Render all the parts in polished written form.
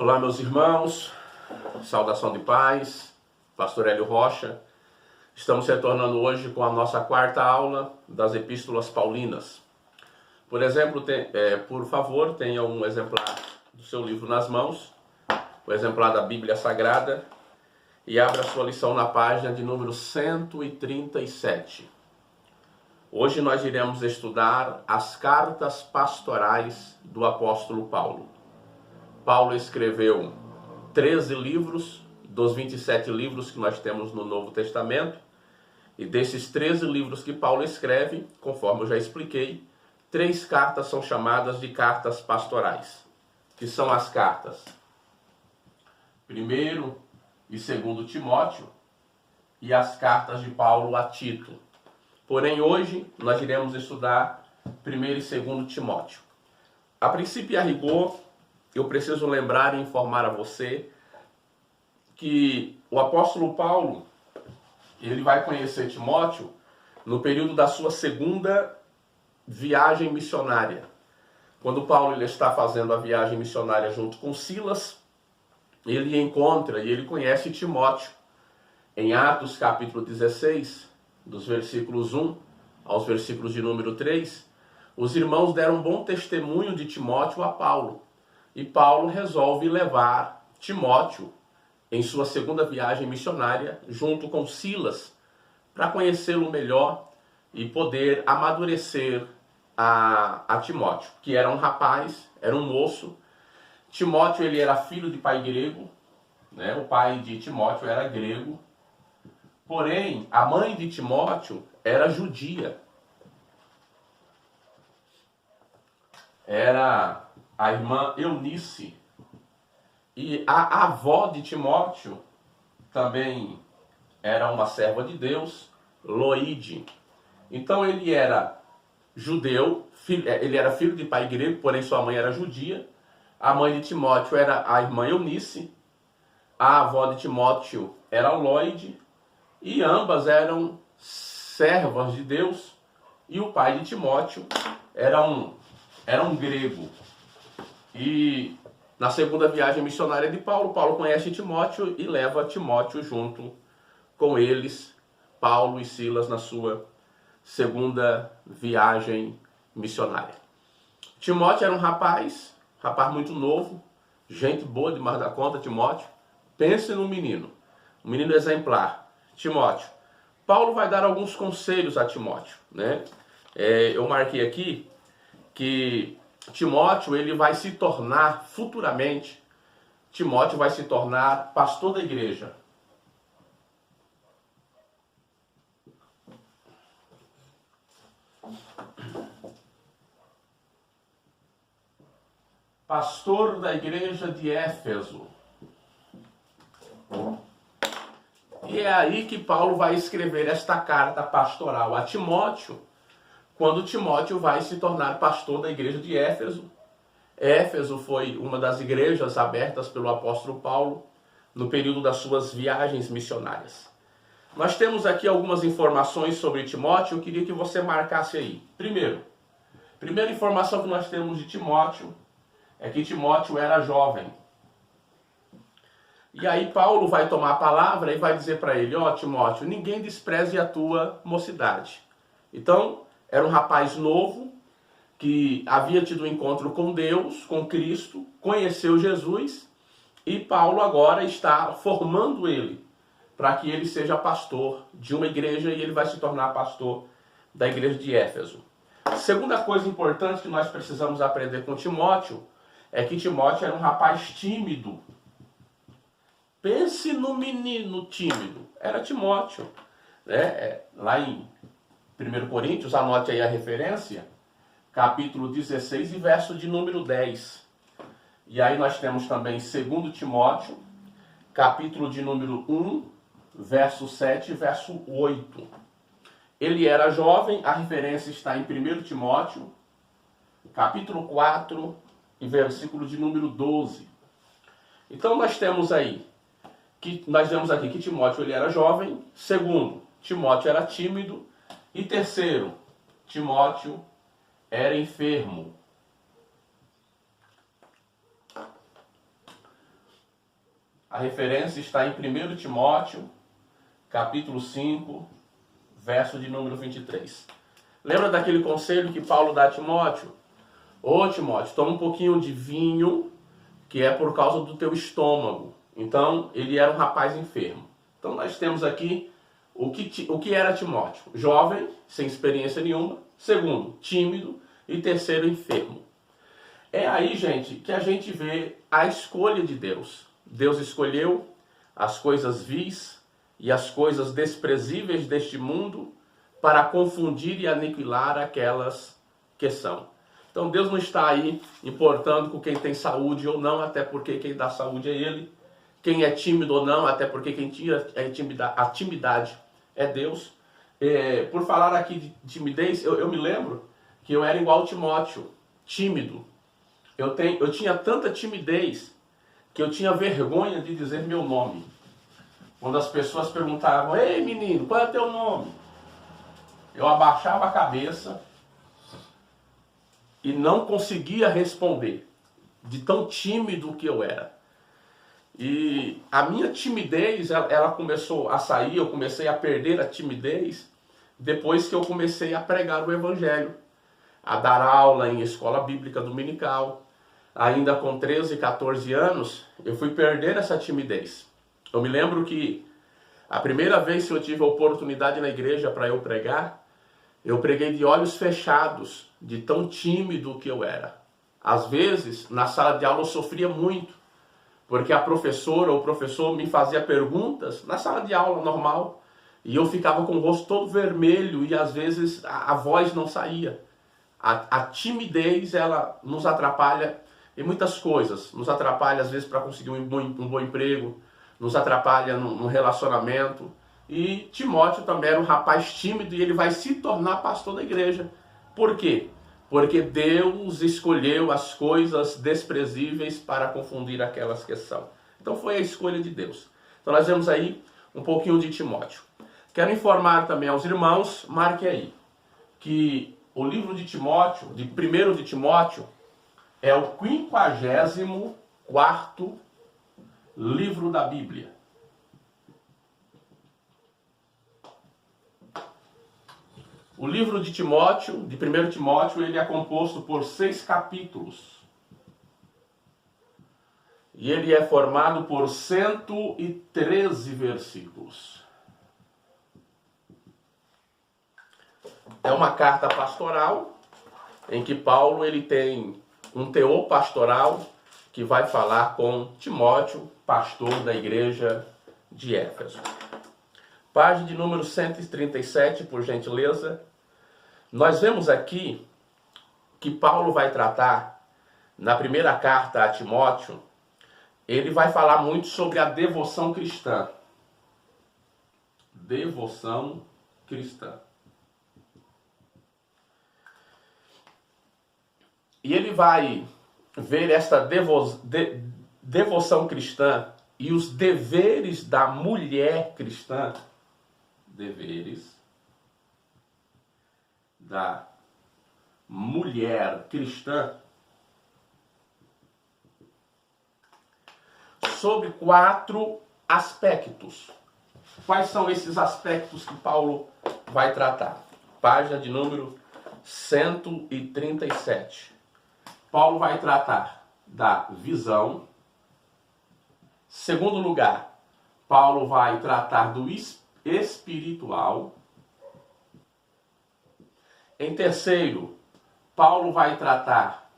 Olá, meus irmãos, saudação de paz, Pastor Hélio Rocha. Estamos retornando hoje com a nossa quarta aula das Epístolas Paulinas. Por favor, tenha um exemplar do seu livro nas mãos, o exemplar da Bíblia Sagrada, e abra sua lição na página de número 137. Hoje nós iremos estudar as cartas pastorais do apóstolo Paulo. Paulo escreveu 13 livros dos 27 livros que nós temos no Novo Testamento. E desses 13 livros que Paulo escreve, conforme eu já expliquei, 3 cartas são chamadas de cartas pastorais, que são as cartas 1º e 2º Timóteo e as cartas de Paulo a Tito. Porém, hoje nós iremos estudar 1º e 2º Timóteo. A princípio e a rigor, eu preciso lembrar e informar a você que o apóstolo Paulo, ele vai conhecer Timóteo no período da sua segunda viagem missionária. Quando Paulo ele está fazendo a viagem missionária junto com Silas, ele encontra e ele conhece Timóteo. Em Atos capítulo 16, dos versículos 1 aos versículos de número 3, os irmãos deram bom testemunho de Timóteo a Paulo. E Paulo resolve levar Timóteo em sua segunda viagem missionária junto com Silas para conhecê-lo melhor e poder amadurecer a Timóteo, que era um rapaz, era um moço. Timóteo ele era filho de pai grego, né? O pai de Timóteo era grego, porém a mãe de Timóteo era judia. Era a irmã Eunice. E a avó de Timóteo também era uma serva de Deus, Loide. Então ele era judeu, ele era filho de pai grego, porém sua mãe era judia. A mãe de Timóteo era a irmã Eunice. A avó de Timóteo era Loide. E ambas eram servas de Deus. E o pai de Timóteo era um grego. E na segunda viagem missionária de Paulo, Paulo conhece Timóteo e leva Timóteo junto com eles, Paulo e Silas, na sua segunda viagem missionária. Timóteo era um rapaz muito novo, gente boa demais da conta, Timóteo. Pense no menino, um menino exemplar, Timóteo. Paulo vai dar alguns conselhos a Timóteo, né? Eu marquei aqui que Timóteo ele vai se tornar futuramente, Timóteo vai se tornar pastor da igreja. Pastor da igreja de Éfeso. E é aí que Paulo vai escrever esta carta pastoral a Timóteo, quando Timóteo vai se tornar pastor da igreja de Éfeso. Éfeso foi uma das igrejas abertas pelo apóstolo Paulo no período das suas viagens missionárias. Nós temos aqui algumas informações sobre Timóteo, eu queria que você marcasse aí. Primeira informação que nós temos de Timóteo é que Timóteo era jovem. E aí Paulo vai tomar a palavra e vai dizer para ele: ó, Timóteo, ninguém despreze a tua mocidade. Então, era um rapaz novo, que havia tido um encontro com Deus, com Cristo, conheceu Jesus, e Paulo agora está formando ele, para que ele seja pastor de uma igreja, e ele vai se tornar pastor da igreja de Éfeso. Segunda coisa importante que nós precisamos aprender com Timóteo, é que Timóteo era um rapaz tímido. Pense no menino tímido, era Timóteo, né? Lá em 1 Coríntios, anote aí a referência, capítulo 16 e verso de número 10. E aí nós temos também 2 Timóteo, capítulo de número 1, verso 7 e verso 8. Ele era jovem, a referência está em 1 Timóteo, capítulo 4 e versículo de número 12. Então nós temos aqui que Timóteo ele era jovem. Segundo, Timóteo era tímido. E terceiro, Timóteo era enfermo. A referência está em 1 Timóteo, capítulo 5, verso de número 23. Lembra daquele conselho que Paulo dá a Timóteo? Ô Timóteo, toma um pouquinho de vinho, que é por causa do teu estômago. Então, ele era um rapaz enfermo. Então, nós temos aqui o que era Timóteo. Jovem, sem experiência nenhuma. Segundo, tímido. E terceiro, enfermo. É aí, gente, que a gente vê a escolha de Deus. Deus escolheu as coisas vis e as coisas desprezíveis deste mundo para confundir e aniquilar aquelas que são. Então Deus não está aí importando com quem tem saúde ou não, até porque quem dá saúde é Ele. Quem é tímido ou não, até porque quem tira a timidez é Deus. Por falar aqui de timidez, eu me lembro que eu era igual Timóteo, tímido. Eu tinha tanta timidez que eu tinha vergonha de dizer meu nome. Quando as pessoas perguntavam, ei menino, qual é o teu nome? Eu abaixava a cabeça e não conseguia responder, de tão tímido que eu era. E a minha timidez, ela começou a sair, eu comecei a perder a timidez depois que eu comecei a pregar o Evangelho, a dar aula em escola bíblica dominical. Ainda com 13, 14 anos, eu fui perder essa timidez. Eu me lembro que a primeira vez que eu tive a oportunidade na igreja para eu preguei de olhos fechados, de tão tímido que eu era. Às vezes, na sala de aula eu sofria muito, porque a professora ou o professor me fazia perguntas na sala de aula normal, e eu ficava com o rosto todo vermelho e às vezes a voz não saía. A timidez, ela nos atrapalha em muitas coisas. Nos atrapalha às vezes para conseguir um bom emprego, nos atrapalha no relacionamento. E Timóteo também era um rapaz tímido e ele vai se tornar pastor da igreja. Por quê? Porque Deus escolheu as coisas desprezíveis para confundir aquelas que são. Então foi a escolha de Deus. Então nós vemos aí um pouquinho de Timóteo. Quero informar também aos irmãos, marque aí, que o livro de Timóteo, de 1 de Timóteo, é o 54º livro da Bíblia. O livro de Timóteo, de 1 Timóteo, ele é composto por 6 capítulos. E ele é formado por 113 versículos. É uma carta pastoral, em que Paulo ele tem um teor pastoral que vai falar com Timóteo, pastor da igreja de Éfeso. Página de número 137, por gentileza. Nós vemos aqui que Paulo vai tratar, na primeira carta a Timóteo, ele vai falar muito sobre a devoção cristã. Devoção cristã. E ele vai ver esta devoção cristã e os deveres da mulher cristã. Deveres da mulher cristã sobre 4 aspectos. Quais são esses aspectos que Paulo vai tratar? Página de número 137. Paulo vai tratar da visão. Segundo lugar, Paulo vai tratar do espiritual. Em terceiro, Paulo vai tratar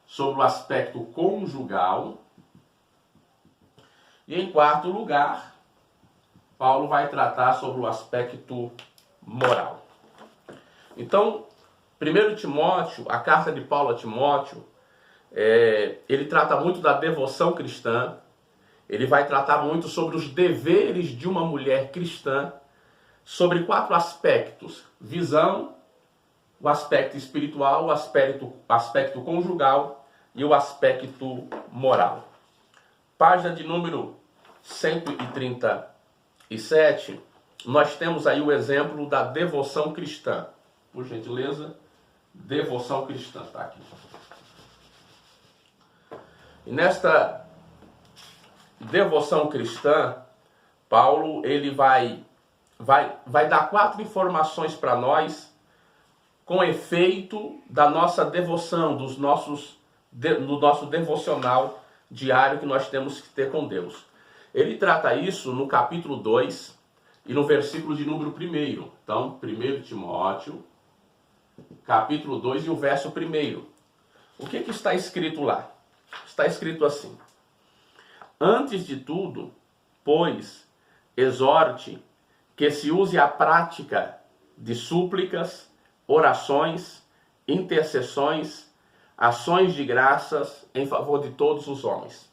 sobre o aspecto conjugal. E em quarto lugar, Paulo vai tratar sobre o aspecto moral. Então, 1 Timóteo, a carta de Paulo a Timóteo, ele trata muito da devoção cristã. Ele vai tratar muito sobre os deveres de uma mulher cristã, sobre 4 aspectos: visão, o aspecto espiritual, o aspecto conjugal e o aspecto moral. Página de número 137, nós temos aí o exemplo da devoção cristã. Por gentileza, devoção cristã, está aqui. E devoção cristã, Paulo ele vai dar 4 informações para nós com efeito da nossa devoção, do nosso devocional diário que nós temos que ter com Deus. Ele trata isso no capítulo 2 e no versículo de número 1. Então, 1 Timóteo, capítulo 2 e o verso 1. O que está escrito lá? Está escrito assim: antes de tudo, pois, exorte que se use a prática de súplicas, orações, intercessões, ações de graças em favor de todos os homens.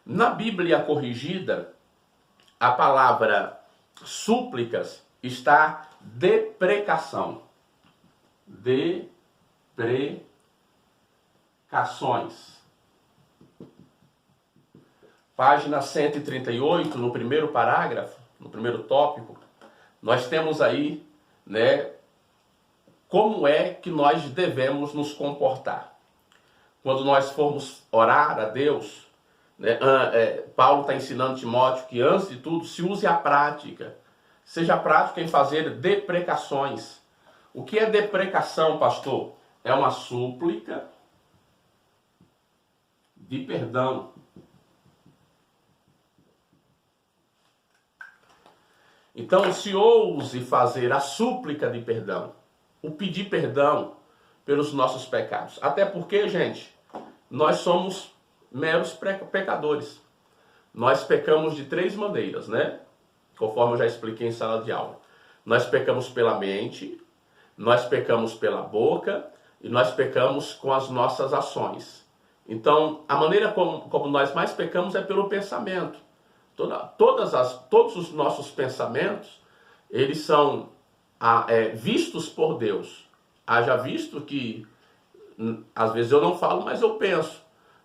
Na Bíblia corrigida, a palavra súplicas está deprecação. Deprecações. Página 138, no primeiro parágrafo, no primeiro tópico, nós temos aí, né, como é que nós devemos nos comportar. Quando nós formos orar a Deus, né, Paulo está ensinando Timóteo que, antes de tudo, se use a prática. Seja prática em fazer deprecações. O que é deprecação, pastor? É uma súplica de perdão. Então, se ouse fazer a súplica de perdão, o pedir perdão pelos nossos pecados. Até porque, gente, nós somos meros pecadores. Nós pecamos de 3 maneiras, né? Conforme eu já expliquei em sala de aula. Nós pecamos pela mente, nós pecamos pela boca e nós pecamos com as nossas ações. Então, a maneira como nós mais pecamos é pelo pensamento. Todos os nossos pensamentos, eles são vistos por Deus. Haja visto que, às vezes eu não falo, mas eu penso.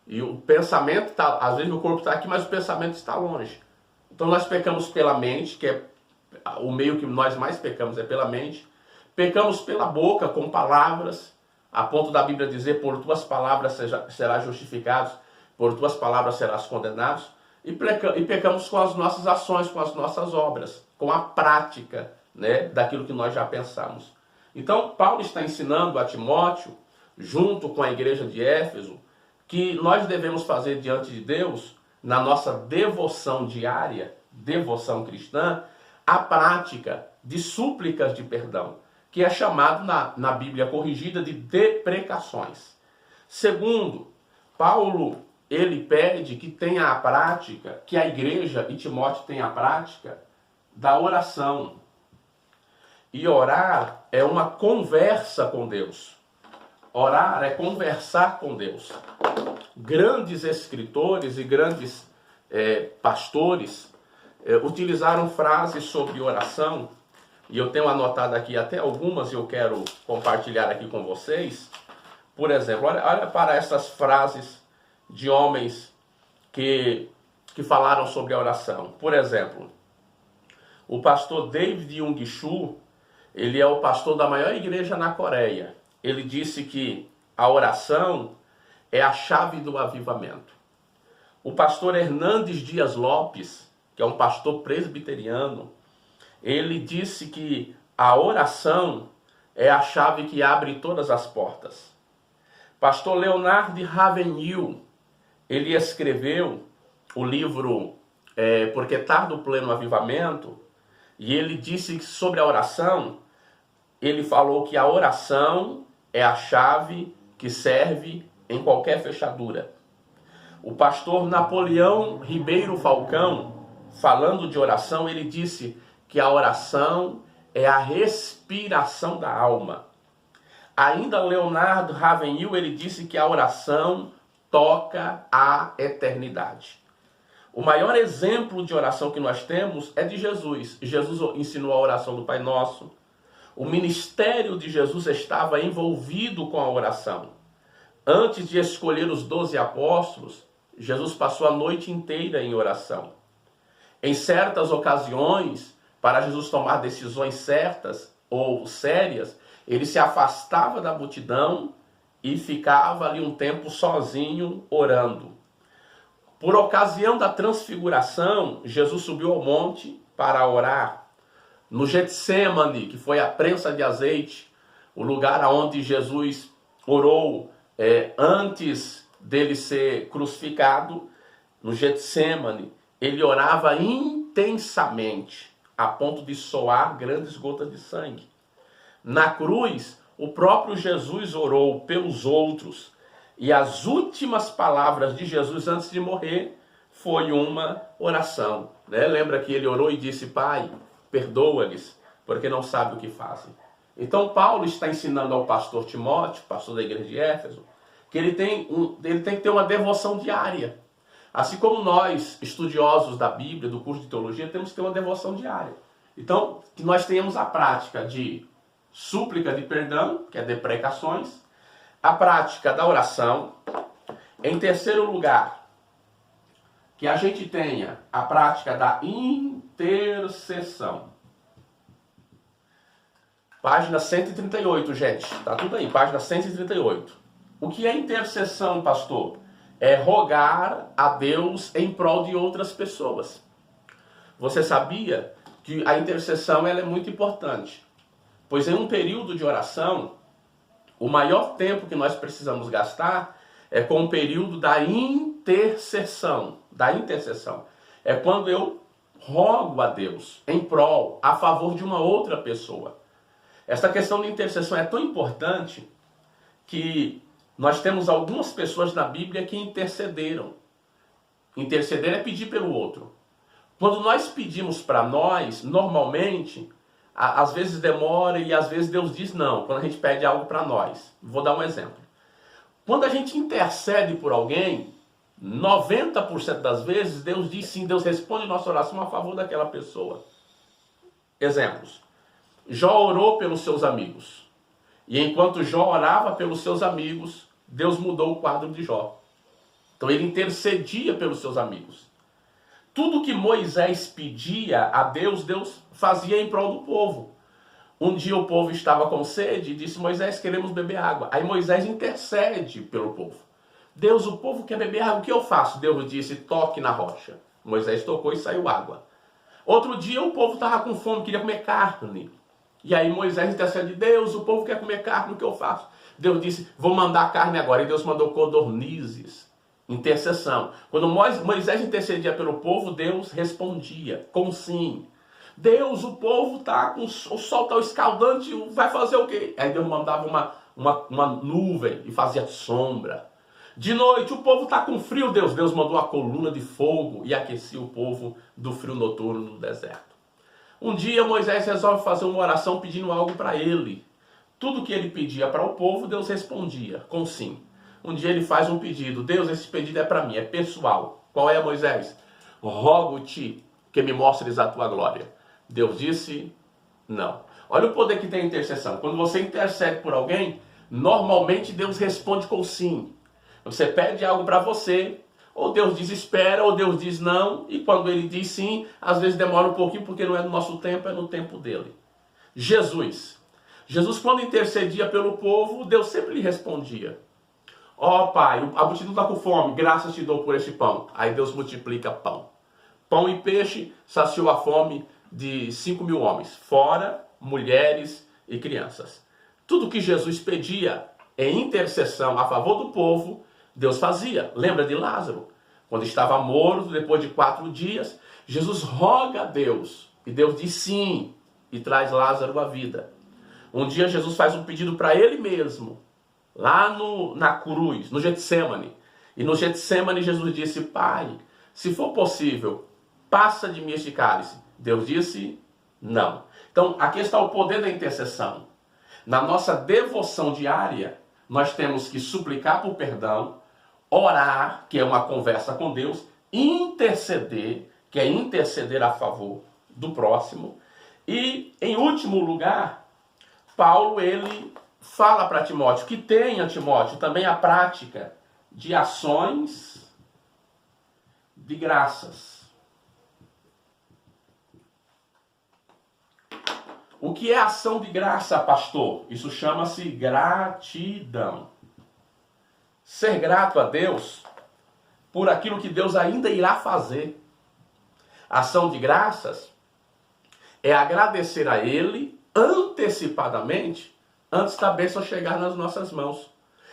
E o pensamento está, às vezes o corpo está aqui, mas o pensamento está longe. Então nós pecamos pela mente, que é o meio que nós mais pecamos é pela mente. Pecamos pela boca, com palavras, a ponto da Bíblia dizer: por tuas palavras serás justificado, por tuas palavras serás condenado. E pecamos com as nossas ações, com as nossas obras, com a prática, né, daquilo que nós já pensamos. Então, Paulo está ensinando a Timóteo, junto com a igreja de Éfeso, que nós devemos fazer diante de Deus, na nossa devoção diária, devoção cristã, a prática de súplicas de perdão, que é chamado na Bíblia corrigida de deprecações. Segundo, Paulo ele pede que tenha a prática, que a igreja e Timóteo tenha a prática da oração. E orar é uma conversa com Deus. Orar é conversar com Deus. Grandes escritores e grandes pastores utilizaram frases sobre oração, e eu tenho anotado aqui até algumas e eu quero compartilhar aqui com vocês. Por exemplo, olha para essas frases de homens que falaram sobre a oração. Por exemplo, o pastor David Jung-Shu, ele é o pastor da maior igreja na Coreia. Ele disse que a oração é a chave do avivamento. O pastor Hernandes Dias Lopes, que é um pastor presbiteriano, ele disse que a oração é a chave que abre todas as portas. Pastor Leonard Ravenhill, ele escreveu o livro Porque Tarda o Pleno Avivamento, e ele disse que sobre a oração, ele falou que a oração é a chave que serve em qualquer fechadura. O pastor Napoleão Ribeiro Falcão, falando de oração, ele disse que a oração é a respiração da alma. Ainda Leonardo Ravenhill, ele disse que a oração toca a eternidade. O maior exemplo de oração que nós temos é de Jesus. Jesus ensinou a oração do Pai Nosso. O ministério de Jesus estava envolvido com a oração. Antes de escolher os 12 apóstolos, Jesus passou a noite inteira em oração. Em certas ocasiões, para Jesus tomar decisões certas ou sérias, ele se afastava da multidão e ficava ali um tempo sozinho orando. Por ocasião da transfiguração, Jesus subiu ao monte para orar. No Getsêmani, que foi a prensa de azeite, o lugar onde Jesus orou antes dele ser crucificado, no Getsêmani, ele orava intensamente, a ponto de soar grandes gotas de sangue. Na cruz, o próprio Jesus orou pelos outros, e as últimas palavras de Jesus antes de morrer foi uma oração. Lembra que ele orou e disse: Pai, perdoa-lhes, porque não sabem o que fazem. Então Paulo está ensinando ao pastor Timóteo, pastor da igreja de Éfeso, que ele tem que ter uma devoção diária. Assim como nós, estudiosos da Bíblia, do curso de teologia, temos que ter uma devoção diária. Então, que nós tenhamos a prática de súplica de perdão, que é deprecações, a prática da oração. Em terceiro lugar, que a gente tenha a prática da intercessão. Página 138, gente. Tá tudo aí, página 138. O que é intercessão, pastor? É rogar a Deus em prol de outras pessoas. Você sabia que a intercessão ela é muito importante? Pois em um período de oração, o maior tempo que nós precisamos gastar é com o período da intercessão. Da intercessão. É quando eu rogo a Deus em prol, a favor de uma outra pessoa. Essa questão de intercessão é tão importante que nós temos algumas pessoas na Bíblia que intercederam. Interceder é pedir pelo outro. Quando nós pedimos para nós, normalmente, às vezes demora e às vezes Deus diz não, quando a gente pede algo para nós. Vou dar um exemplo. Quando a gente intercede por alguém, 90% das vezes Deus diz sim, Deus responde nossa oração a favor daquela pessoa. Exemplos. Jó orou pelos seus amigos. E enquanto Jó orava pelos seus amigos, Deus mudou o quadro de Jó. Então ele intercedia pelos seus amigos. Tudo que Moisés pedia a Deus, Deus fazia em prol do povo. Um dia o povo estava com sede e disse: Moisés, queremos beber água. Aí Moisés intercede pelo povo. Deus, o povo quer beber água, o que eu faço? Deus disse: toque na rocha. Moisés tocou e saiu água. Outro dia o povo estava com fome, queria comer carne. E aí Moisés intercede: Deus, o povo quer comer carne, o que eu faço? Deus disse: vou mandar carne agora. E Deus mandou codornizes. Intercessão. Quando Moisés intercedia pelo povo, Deus respondia com sim. Deus, o povo está com o sol está escaldante, vai fazer o quê? Aí Deus mandava uma nuvem e fazia sombra. De noite o povo está com frio, Deus mandou a coluna de fogo e aquecia o povo do frio noturno no deserto. Um dia Moisés resolve fazer uma oração pedindo algo para ele. Tudo que ele pedia para o povo, Deus respondia com sim. Um dia ele faz um pedido: Deus, esse pedido é para mim, é pessoal. Qual é, Moisés? Rogo-te que me mostres a tua glória. Deus disse não. Olha o poder que tem a intercessão. Quando você intercede por alguém, normalmente Deus responde com sim. Você pede algo para você, ou Deus diz espera, ou Deus diz não, e quando ele diz sim, às vezes demora um pouquinho, porque não é no nosso tempo, é no tempo dele. Jesus, quando intercedia pelo povo, Deus sempre lhe respondia. Ó Pai, a multidão está com fome, graças te dou por este pão. Aí Deus multiplica pão. Pão e peixe saciou a fome de 5.000 homens, fora mulheres e crianças. Tudo que Jesus pedia em intercessão a favor do povo, Deus fazia. Lembra de Lázaro? Quando estava morto, depois de 4 dias, Jesus roga a Deus. E Deus diz sim, e traz Lázaro à vida. Um dia Jesus faz um pedido para ele mesmo, lá na cruz, no Getsêmani. E no Getsêmani Jesus disse: Pai, se for possível, passa de mim este cálice. Deus disse não. Então aqui está o poder da intercessão. Na nossa devoção diária, nós temos que suplicar por perdão, orar, que é uma conversa com Deus, interceder, que é interceder a favor do próximo. E, em último lugar, Paulo, ele fala para Timóteo que tenha, Timóteo, também a prática de ações de graças. O que é ação de graça, pastor? Isso chama-se gratidão. Ser grato a Deus por aquilo que Deus ainda irá fazer. Ação de graças é agradecer a Ele antecipadamente antes da bênção chegar nas nossas mãos.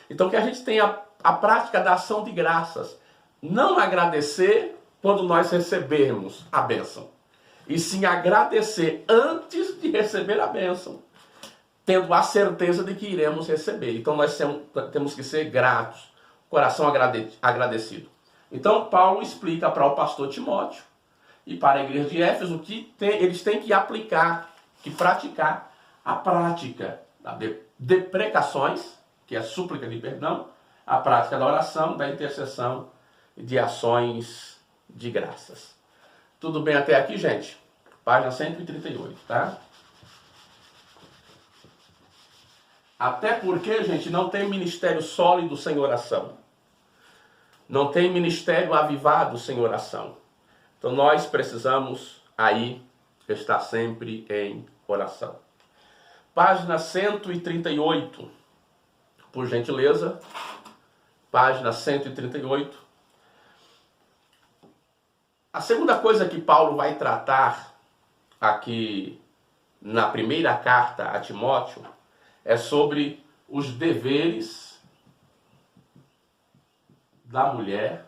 Então que a gente tenha a prática da ação de graças. Não agradecer quando nós recebermos a bênção, e sim agradecer antes de receber a bênção, tendo a certeza de que iremos receber. Então nós temos que ser gratos, coração agradecido. Então Paulo explica para o pastor Timóteo e para a igreja de Éfeso que eles têm que aplicar, que praticar a prática da deprecações, que é a súplica de perdão, a prática da oração, da intercessão e de ações de graças. Tudo bem até aqui, gente? Página 138, tá? Até porque, gente, não tem ministério sólido sem oração. Não tem ministério avivado sem oração. Então nós precisamos aí estar sempre em oração. Página 138, por gentileza. Página 138. A segunda coisa que Paulo vai tratar aqui na primeira carta a Timóteo é sobre os deveres da mulher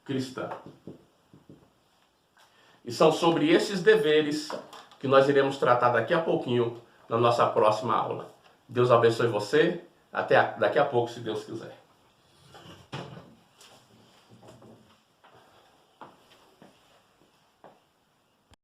cristã. E são sobre esses deveres que nós iremos tratar daqui a pouquinho na nossa próxima aula. Deus abençoe você. Até daqui a pouco, se Deus quiser.